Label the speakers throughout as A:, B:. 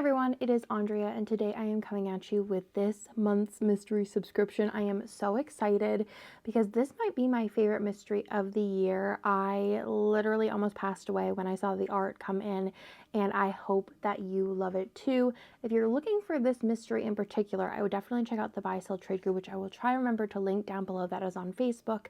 A: everyone, it is Andrea, and today I am coming at you with this month's mystery subscription. I am so excited because this might be my favorite mystery of the year. I literally almost passed away when I saw the art come in, and I hope that you love it too. If you're looking for this mystery in particular, I would definitely check out the Buy Sell Trade group, which I will try to remember to link down below. That is on Facebook.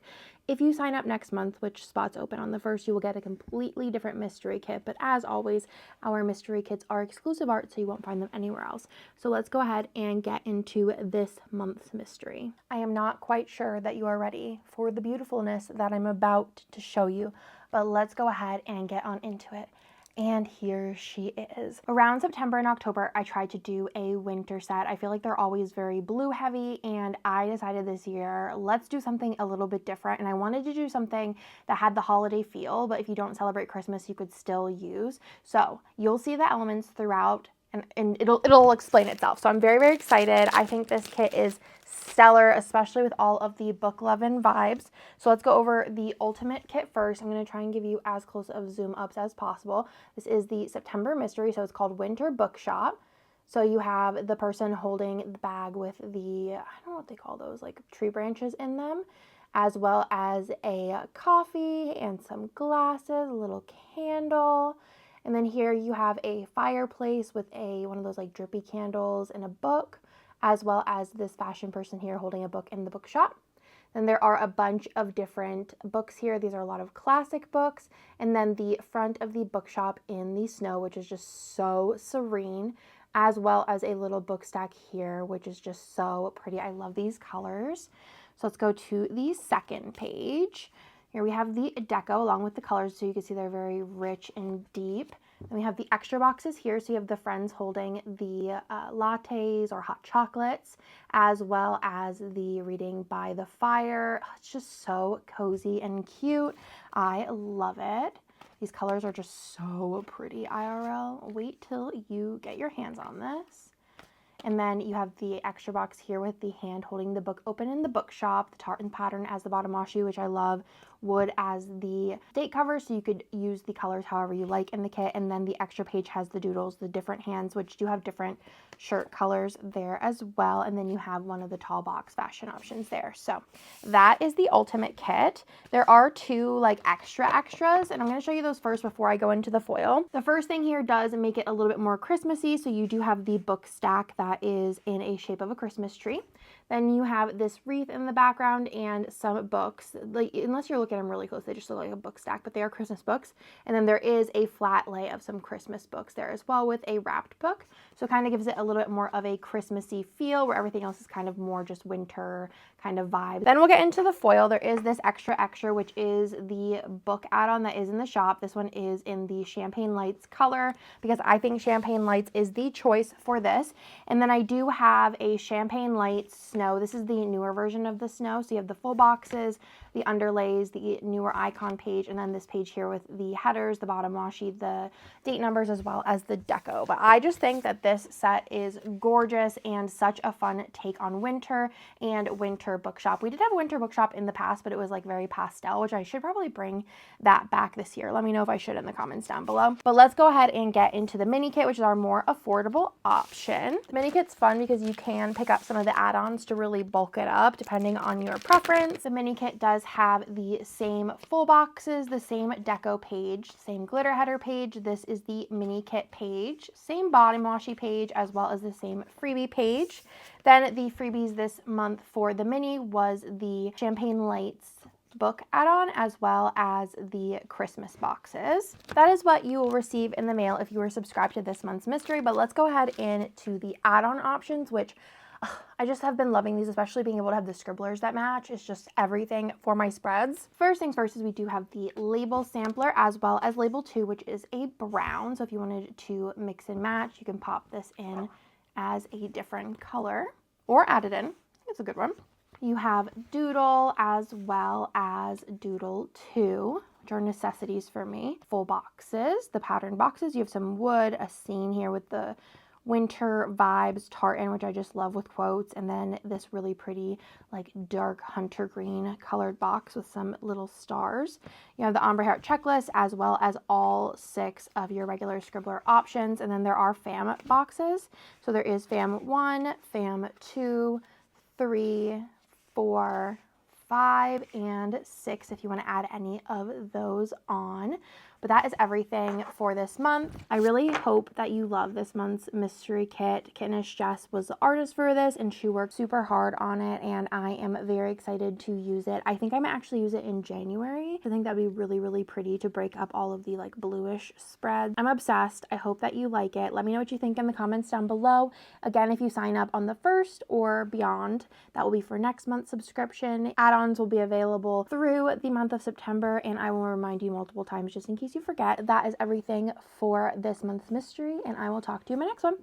A: If you sign up next month, which spots open on the 1st, you will get a completely different mystery kit. But as always, our mystery kits are exclusive art, so you won't find them anywhere else. So let's go ahead and get into this month's mystery. I am not quite sure that you are ready for the beautifulness that I'm about to show you, but let's go ahead and get on into it. And here she is. Around September and October, I tried to do a winter set. I feel like they're always very blue heavy, and I decided this year, let's do something a little bit different. And I wanted to do something that had the holiday feel, but if you don't celebrate Christmas, you could still use. So you'll see the elements throughout, and it'll explain itself. So I'm very, very excited. I think this kit is stellar, especially with all of the book lovin' vibes. So let's go over the ultimate kit first. I'm going to try and give you as close of zoom ups as possible. This is the September mystery, so it's called Winter Bookshop. So you have the person holding the bag with the, I don't know what they call those, like tree branches in them, as well as a coffee and some glasses, a little candle. And then here you have a fireplace with one of those like drippy candles and a book, as well as this fashion person here holding a book in the bookshop. Then there are a bunch of different books here. These are a lot of classic books. And then the front of the bookshop in the snow, which is just so serene, as well as a little book stack here, which is just so pretty. I love these colors. So let's go to the second page. Here we have the deco along with the colors, so you can see they're very rich and deep. Then we have the extra boxes here, so you have the friends holding the lattes or hot chocolates, as well as the reading by the fire. It's just so cozy and cute. I love it. These colors are just so pretty IRL. Wait till you get your hands on this. And then you have the extra box here with the hand holding the book open in the bookshop, the tartan pattern as the bottom washi, which I love, wood as the date cover, so you could use the colors however you like in the kit. And then the extra page has the doodles, the different hands, which do have different shirt colors there as well. And then you have one of the tall box fashion options there. So that is the ultimate kit. There are two like extras, and I'm going to show you those first before I go into the foil. The first thing here does make it a little bit more Christmassy, so you do have the book stack that is in a shape of a Christmas tree. Then you have this wreath in the background and some books. Like, unless you're looking at them really close, they just look like a book stack, but they are Christmas books. And then there is a flat lay of some Christmas books there as well with a wrapped book. So it kind of gives it a little bit more of a Christmassy feel, where everything else is kind of more just winter kind of vibe. Then we'll get into the foil. There is this extra, which is the book add-on that is in the shop. This one is in the Champagne Lights color, because I think Champagne Lights is the choice for this. And then I do have a Champagne Lights Snow. This is the newer version of the Snow. So you have the full boxes, the underlays, the newer icon page, and then this page here with the headers, the bottom washi, the date numbers, as well as the deco. But I just think that this set is gorgeous and such a fun take on winter and winter bookshop. We did have a winter bookshop in the past, but it was like very pastel, which I should probably bring that back this year. Let me know if I should in the comments down below. But let's go ahead and get into the mini kit, which is our more affordable option. The mini kit's fun because you can pick up some of the add-ons to really bulk it up depending on your preference. The mini kit does have the same full boxes, the same deco page, same glitter header page. This is the mini kit page, same bottom washi page, as well as the same freebie page. Then the freebies this month for the mini was the Champagne Lights book add-on, as well as the Christmas boxes. That is what you will receive in the mail if you are subscribed to this month's mystery. But let's go ahead into the add-on options, which I just have been loving these, especially being able to have the scribblers that match. It's just everything for my spreads. First things first is we do have the label sampler, as well as label 2, which is a brown. So if you wanted to mix and match, you can pop this in as a different color or add it in. It's a good one. You have Doodle as well as Doodle 2, which are necessities for me. Full boxes, the pattern boxes. You have some wood, a scene here with the winter vibes tartan, which I just love with quotes, and then this really pretty like dark hunter green colored box with some little stars. You have the ombre heart checklist as well as all 6 of your regular scribbler options, and then there are fam boxes. So there is fam 1, fam 2, 3, 4, 5, and 6 if you want to add any of those on. But that is everything for this month. I really hope that you love this month's mystery kit. Kittenish Jess was the artist for this, and she worked super hard on it, and I am very excited to use it. I think I might actually use it in January. I think that'd be really, really pretty to break up all of the like bluish spreads. I'm obsessed. I hope that you like it. Let me know what you think in the comments down below. Again, if you sign up on the 1st or beyond, that will be for next month's subscription. Add-ons will be available through the month of September, and I will remind you multiple times just in case you forget. That is everything for this month's mystery, and I will talk to you in my next one.